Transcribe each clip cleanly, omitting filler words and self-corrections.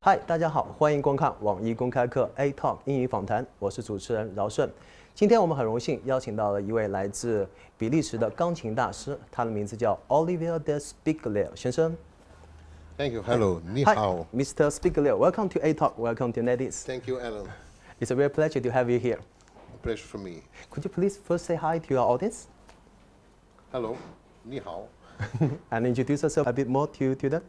嗨，大家好，欢迎观看网易公开课 A Talk 英语访谈，我是主持人饶顺。今天我们很荣幸邀请到了一位来自比利时的钢琴大师，他的名字叫 Olivier de Spiegeleir 先生。Thank you. Hello. Ni Hi, hao. Mr. Spiegeleir. Welcome to A Talk. Welcome to Nedis. Thank you, Alan. It's a real pleasure to have you here. A pleasure for me. Could you please first say hi to your audience Hello. Ni hao. and introduce yourself a bit more to them?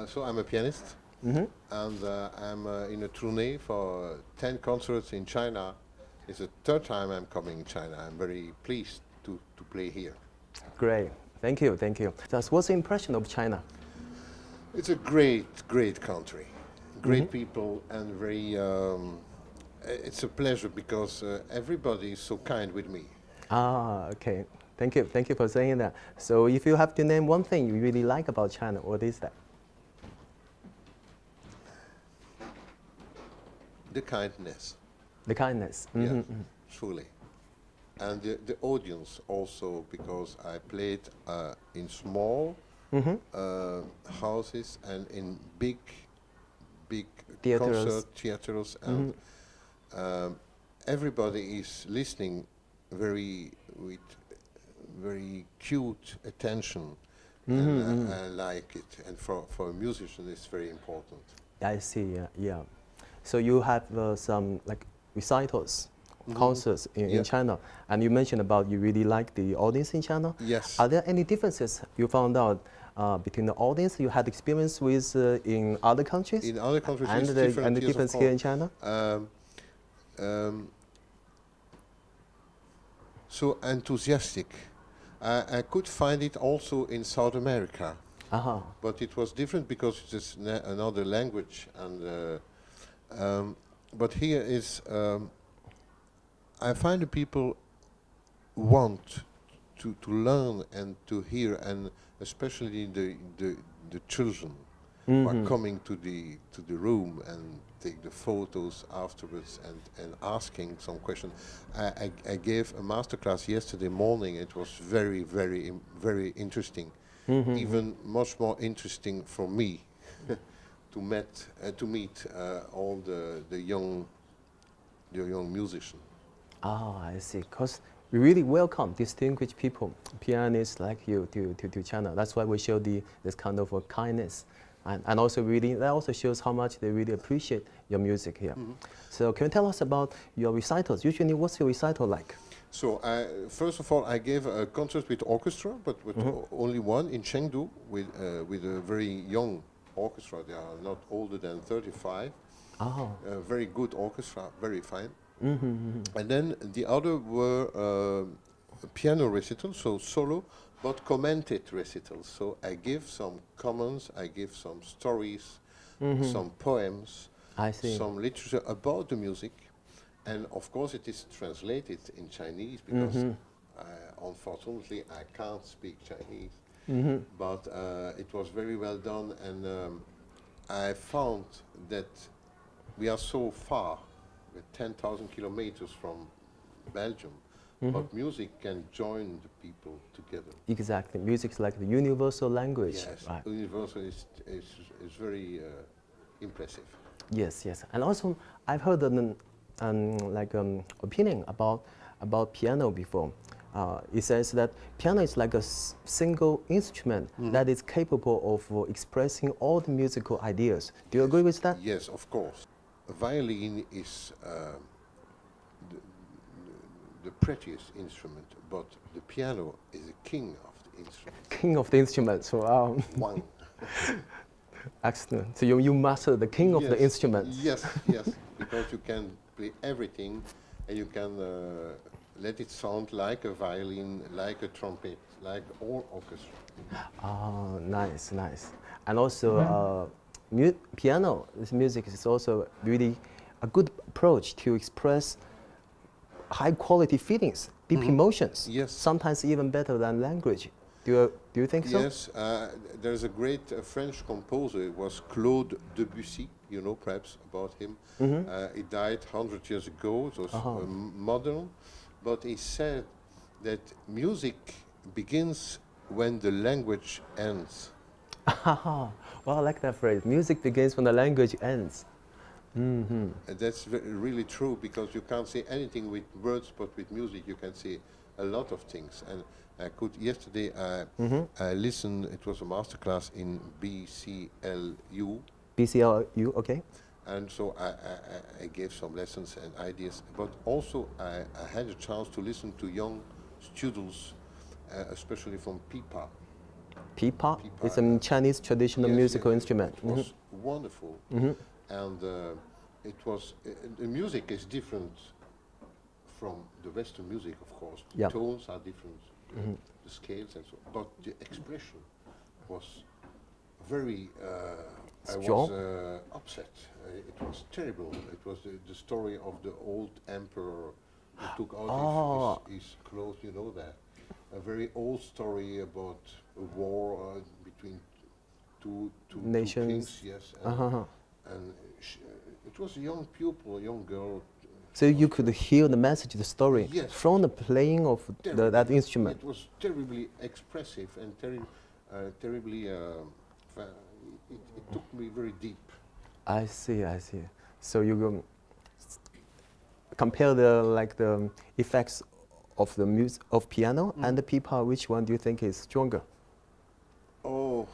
So I'm a pianist, and I'm in a tournée for 10 concerts in China. It's the third time I'm coming in China. I'm very pleased to play here. Great. Thank you. Thank you. Just what's the impression of China? It's a great country, great people, and very. It's a pleasure because everybody is so kind with me. Ah, okay. Thank you. Thank you for saying that. So if you have to name one thing you really like about China, what is that? The kindness. The kindness. Yeah, truly. And the audience also, because I played in small houses and in big Theaters. theaters, and everybody is listening with very cute attention, and I like it. And for a musician, it's very important. I see. Yeah, yeah. So you have some like recitals, concerts in China, and you mentioned about you really like the audience in China. Yes. Are there any differences you found out between the audience you had experience with in other countries? In other countries, and it's the, different. and the yes, of difference course. here in China? So enthusiastic. I could find it also in South America, but it was different because it's another language. And but here is, I find the people want to learn and to hear, and especially the children who are coming to the room and take the photos afterwards and asking some questions. I gave a masterclass yesterday morning. It was very interesting, even much more interesting for me to meet all the young musicians. Oh, I see. Because we really welcome distinguished people, pianists like you, to China. That's why we show this kind of kindness. And also really, that also shows how much they really appreciate your music here. So can you tell us about your recitals? Usually, what's your recital like? So first of all, I gave a concert with orchestra, but with only one in Chengdu with a very young orchestra. They are not older than 35. Oh. Very good orchestra, very fine. And then the other were piano recitals, so solo, but commented recitals. So I give some comments, I give some stories, some poems, I see. some literature about the music. And of course it is translated in Chinese because unfortunately I can't speak Chinese. But it was very well done, and I found that we are so far, with 10,000 kilometers from Belgium, but music can join the people together. Exactly. Music is like the universal language. Yes, Right. universal is very impressive. Yes, yes. And also, I've heard an opinion about piano before. It says that piano is like a single instrument that is capable of expressing all the musical ideas. Do you agree with that? Yes, of course. A violin is the prettiest instrument, but the piano is the king of the instruments. King of the instruments. Wow. One. Excellent. So you master the king of the instruments. Yes, because you can play everything, and you can let it sound like a violin, like a trumpet, like all orchestra. Oh, nice, nice. And also, piano, this music is also really a good approach to express high quality feelings, deep emotions. Yes. Sometimes even better than language. Do you think so? Yes, there's a great French composer. It was Claude Debussy. You know perhaps about him. He died 100 years ago. It was modern, but he said that music begins when the language ends. Well, I like that phrase. Music begins when the language ends. And that's really true, because you can't say anything with words, but with music you can say a lot of things. And I could yesterday I listened. It was a masterclass in BCLU. BCLU, okay. And so I gave some lessons and ideas, but also I had a chance to listen to young students, especially from pipa. Pipa? It's a Chinese traditional musical instrument. It was wonderful, and the music is different from the Western music, of course. The tones are different, the scales and so on, but the expression was very. I was upset. It was terrible. It was the story of the old emperor who took out his clothes. You know that. A very old story about a war between two nations. Kings, yes. And it was a young pupil, a young girl. So you could hear the message, the story, from the playing of that instrument. It was terribly expressive and terribly. It took me very deep. I see. So you compare the effects of the music of piano and the pipa. Which one do you think is stronger? Oh,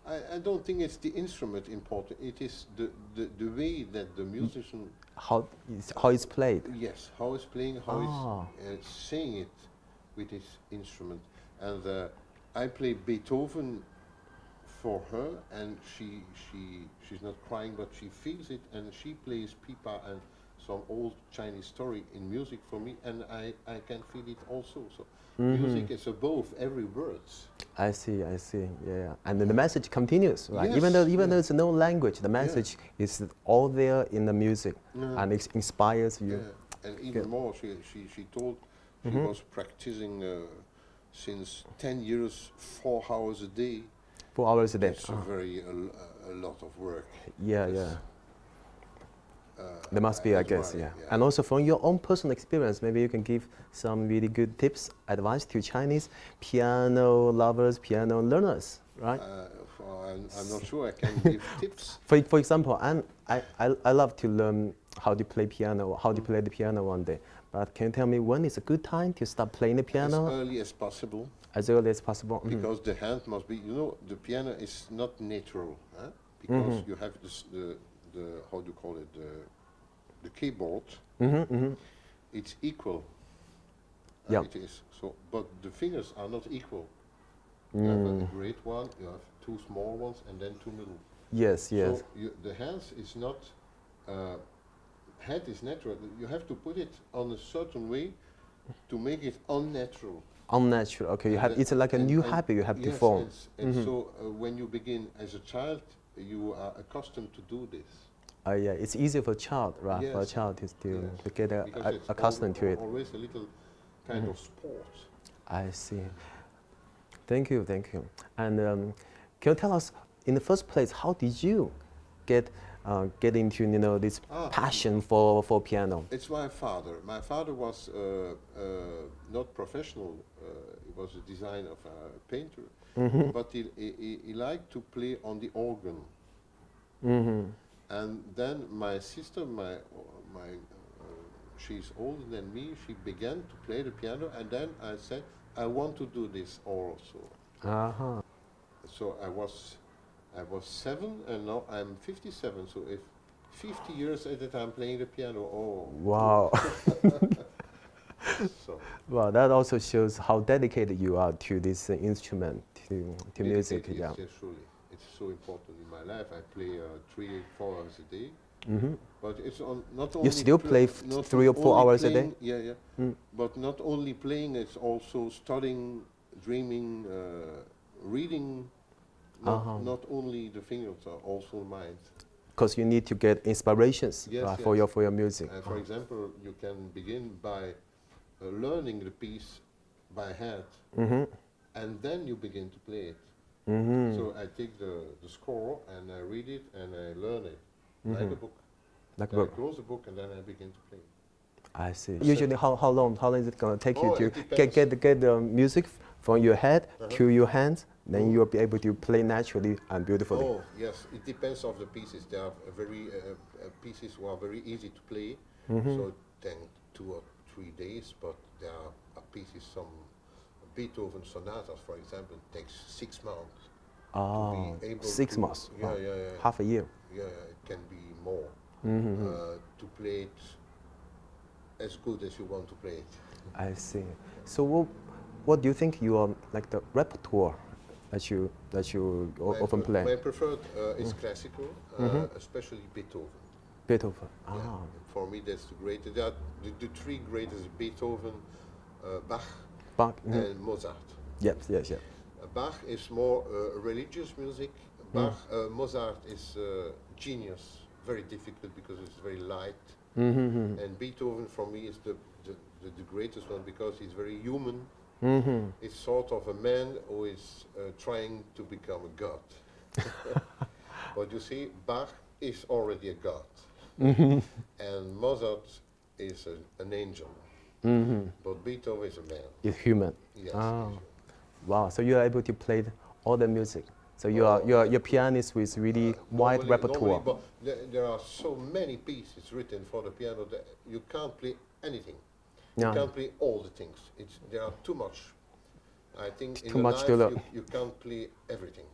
I don't think it's the instrument important. It is the way that the musician how it's played. Yes, how it's playing, how it's saying it with his instrument. And I play Beethoven for her, and she's not crying, but she feels it, and she plays pipa and some old Chinese story in music for me, and I can feel it also. So music is above every words. I see, yeah. And then the message continues, right? Yes, even though it's no language, the message is all there in the music, and it inspires you. Yeah. And even more, she told she was practicing since 10 years, 4 hours a day. 4 hours a day. It's a lot of work. Yeah. There must be, I guess, yeah. And also from your own personal experience, maybe you can give some really good tips, advice to Chinese piano lovers, piano learners, right? I'm not sure I can give tips. For example, I love to learn how to play piano, how to play the piano one day. But can you tell me when is a good time to start playing the piano? As early as possible. As early as possible. Because the hand must be, the piano is not natural, because you have this, the how do you call it, the keyboard. It's equal. It is. So, but the fingers are not equal. You have a great one, you have 2 small ones, and then 2 middle. Yes. So the hands is not. Head is natural. You have to put it on a certain way to make it unnatural. Unnatural. Okay, it's like a new habit you have to form. And so when you begin as a child, you are accustomed to do this. Yeah, it's easier for a child, right? Yes. For a child to get accustomed to it. Always a little kind of sport. I see. Thank you. And can you tell us, in the first place, how did you get into this passion for piano? It's my father. My father was not professional. He was a designer, of a painter, but he liked to play on the organ. And then my sister, she's older than me. She began to play the piano, and then I said, I want to do this also. So I was 7, and now I'm 57. So if 50 years at a time playing the piano, wow. So. Well, that also shows how dedicated you are to this instrument, to music. Yes, surely. It's so important in my life. I play 3-4 hours a day. But it's not only. You still play 3 or 4 hours a day? Yeah. But not only playing, it's also studying, dreaming, reading. Not only the fingers, also the mind. Because you need to get inspirations for your music. For example, you can begin by learning the piece by heart, and then you begin to play it. So I take the score and I read it and I learn it, like a book. I close the book and then I begin to play. I see. Usually, how long is it going to take you to get the music from your head to your hands, then you'll be able to play naturally and beautifully. Oh yes, it depends on the pieces. There are very pieces who are very easy to play, so then 2 or 3 days. But there are pieces, some Beethoven sonatas, for example, takes 6 months to be able 6 to, months. Yeah, Wow. yeah, yeah. Half a year. Yeah, it can be more to play it as good as you want to play it. I see. So what do you think your like the repertoire that you often play? My preferred is classical, especially Beethoven. Beethoven. Yeah. Ah. For me, that's the greatest. There are the 3 greatest: Beethoven, Bach, Bach. and Mozart. Yes, yes, yes. Bach is more religious music. Mozart is genius, very difficult because it's very light. And Beethoven, for me, is the greatest one because he's very human. It's sort of a man who is trying to become a god. But you see, Bach is already a god. And Mozart is an angel. But Beethoven is a man. It's human. Yes. Ah. Wow. So you are able to play all the music. So you're pianist with really wide repertoire. But there are so many pieces written for the piano that you can't play anything. You can't play all the things. There are too much. I think in too your much life to learn. you can't play everything.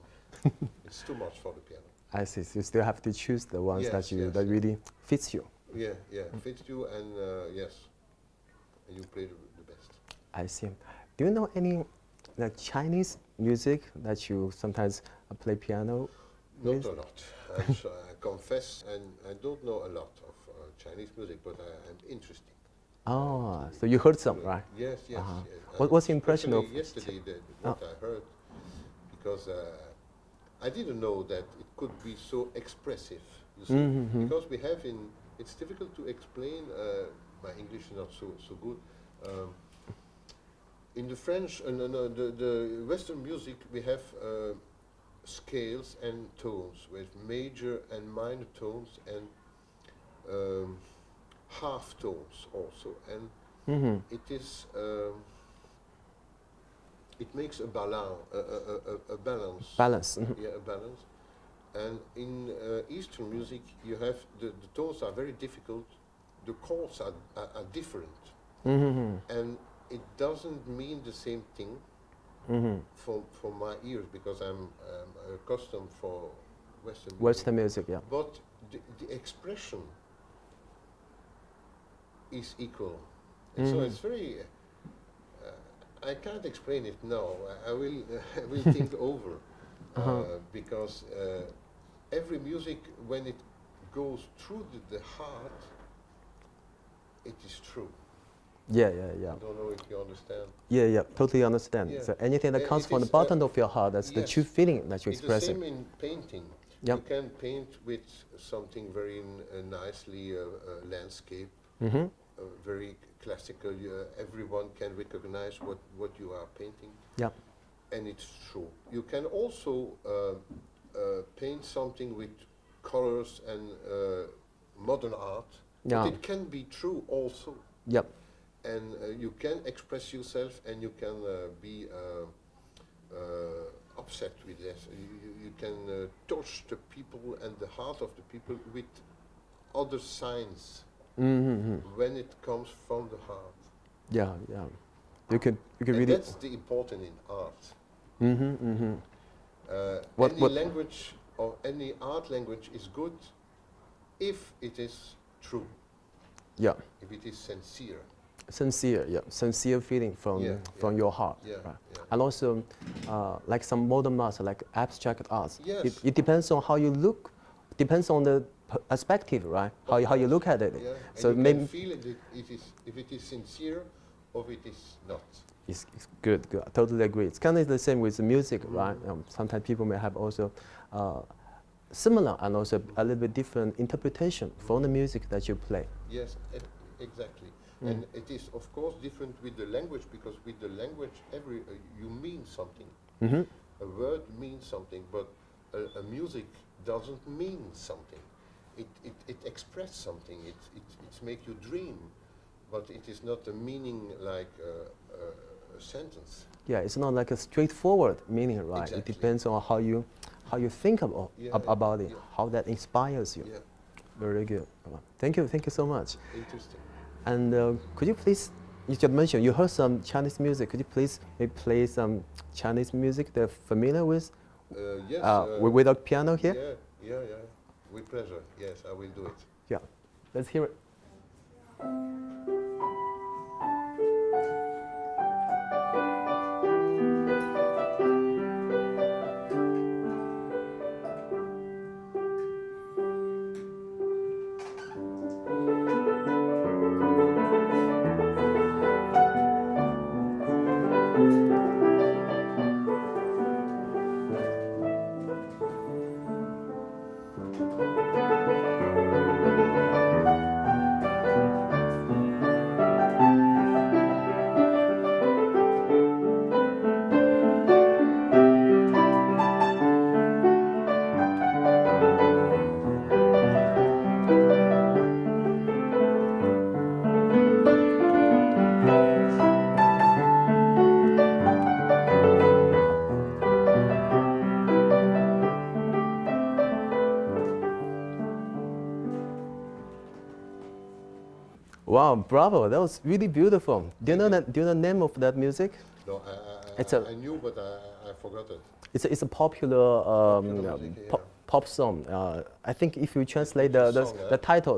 It's too much for the piano. I see. So you still have to choose the ones that really fits you. Yeah, yeah, fits you, and yes, and you play the best. I see. Do you know any like Chinese music that you sometimes play piano with? Not a lot. I confess, and I don't know a lot of Chinese music, but I'm interested. Oh, so you heard some, right? Yes, yes. Yes. What's the impression of yesterday what I heard? Because I didn't know that it could be so expressive. You see, because we have it's difficult to explain. My English is not so good. In the French and the Western music, we have scales and tones with major and minor tones and half tones also, and it is it makes a balance. balance? Yeah, a balance. And in Eastern music, you have the tones are very difficult. The chords are different, and it doesn't mean the same thing for my ears because I'm accustomed for Western music, yeah. But the expression is equal, and so it's very. I can't explain it now. I will think over because every music, when it goes through the heart, it is true. Yeah. I don't know if you understand. Yeah, totally understand. Yeah. So anything that comes from the bottom of your heart, that's the true feeling that you're expressing. It's the same in painting. Yep. You can paint with something very nicely, landscape, very classical. Everyone can recognize what you are painting. Yep. And it's true. You can also paint something with colors and modern art. Yeah. But it can be true also. Yep. And you can express yourself, and you can be upset with this. You can touch the people and the heart of the people with other signs when it comes from the heart. Yeah. You can And really. that's the important in art. Any language or any art language is good if it is true. Yeah. If it is sincere. Sincere feeling from your heart. Yeah, Right. yeah. And also, like some modern arts, like abstract arts. Yes. It depends on how you look. Depends on the perspective, right? How you look at it. Yeah. So and you maybe can feel it is if it is sincere or if it is not. it's good. I totally agree. It's kind of the same with the music, right? Sometimes people may have also similar and also a little bit different interpretation from the music that you play. Yes, exactly. And it is of course different with the language, because with the language you mean something. A word means something, but a music doesn't mean something. It expresses something. It make you dream, but it is not a meaning like a sentence. Yeah, it's not like a straightforward meaning, right? Exactly. It depends on how you think about about it, how that inspires you. Yeah, Very good. Thank you so much. interesting. And could you please, you just mentioned you heard some Chinese music. Could you please maybe play some Chinese music they're familiar with? Yes. Without piano here? Yeah. With pleasure. Yes, I will do it. Yeah. Let's hear it. Wow, bravo! That was really beautiful. Do you know that? Do you know the name of that music? No, I knew, but I forgot it. It's a popular music, yeah. pop song. I think if you translate the title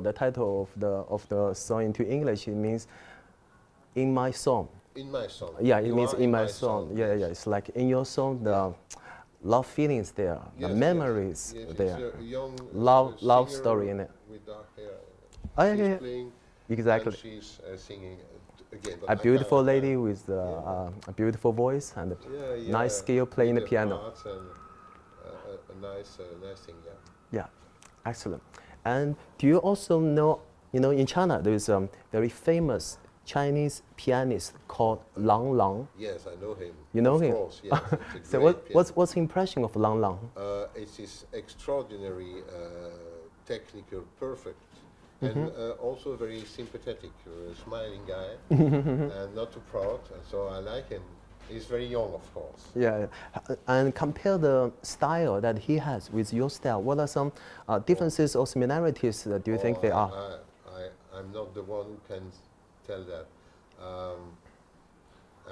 of the song into English, it means "In My Song." In my song. Yeah, it You means are in my song. Yeah, yes. yeah. It's like in your song, the love feelings there, the Yes, memories yes. there, It's a young love singer story in it. with dark hair. Oh, yeah, She's yeah. playing, Exactly. and she's singing again. But A I beautiful can't- lady with a beautiful voice and a nice skill playing the with piano. parts and a nice thing. Yeah. Yeah, excellent. And do you also know, in China there is a very famous Chinese pianist called Lang Lang. Yes, I know him. You know of him? Course, yes. It's a So great what's the impression of Lang Lang? It's his extraordinary technical perfect. Mm-hmm. And also very sympathetic, smiling guy, and not too proud. And so I like him. He's very young, of course. Yeah, and compare the style that he has with your style. What are some differences or similarities that do you think they are? I'm not the one who can tell that.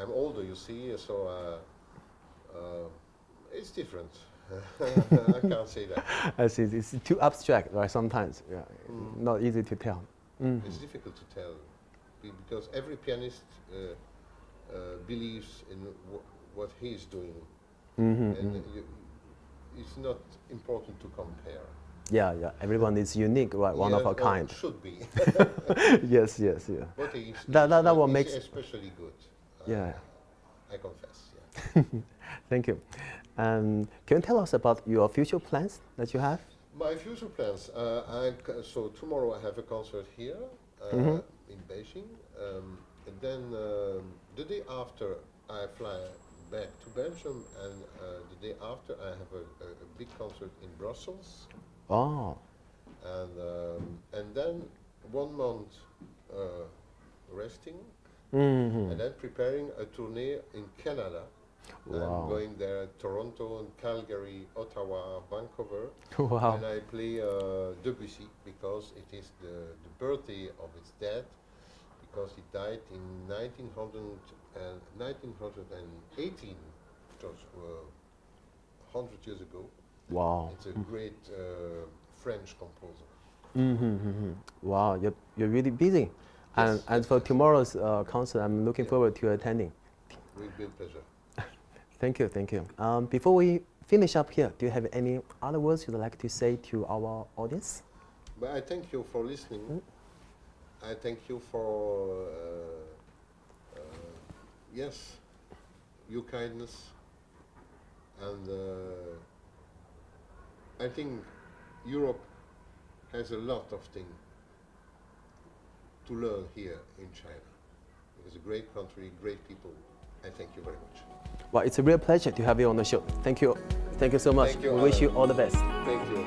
I'm older, you see, so it's different. I can't say that. I see. It's too abstract, right? Sometimes, yeah, not easy to tell. It's difficult to tell because every pianist believes in what he's doing, and it's not important to compare. Yeah, yeah. Everyone is unique, right? One of a kind. Should be. Yes, yes, yeah. But he's, That what he's makes. especially good. Yeah. I confess. Yeah. Thank you. Can you tell us about your future plans that you have? My future plans. So tomorrow I have a concert here in Beijing, and then the day after I fly back to Belgium, and the day after I have a big concert in Brussels. Oh. And then 1 month resting, Mm-hmm. and then preparing a tournée in Canada. Wow. I'm going there, Toronto, and Calgary, Ottawa, Vancouver. Wow. And I play Debussy because it is the birthday of his dad, because he died in 1918, just 100 years ago. Wow. It's a great French composer. Mm-hmm. Wow, you're really busy. Yes, And for tomorrow's concert, I'm looking forward to attending. With great pleasure. Thank you, thank you. Before we finish up here, do you have any other words you'd like to say to our audience? But I thank you for listening. I thank you for, yes, your kindness. And I think Europe has a lot of things to learn here in China. It's a great country, great people. I thank you very much. Well, it's a real pleasure to have you on the show. Thank you. Thank you so much. Thank you, We wish Alan. you all the best. Thank you.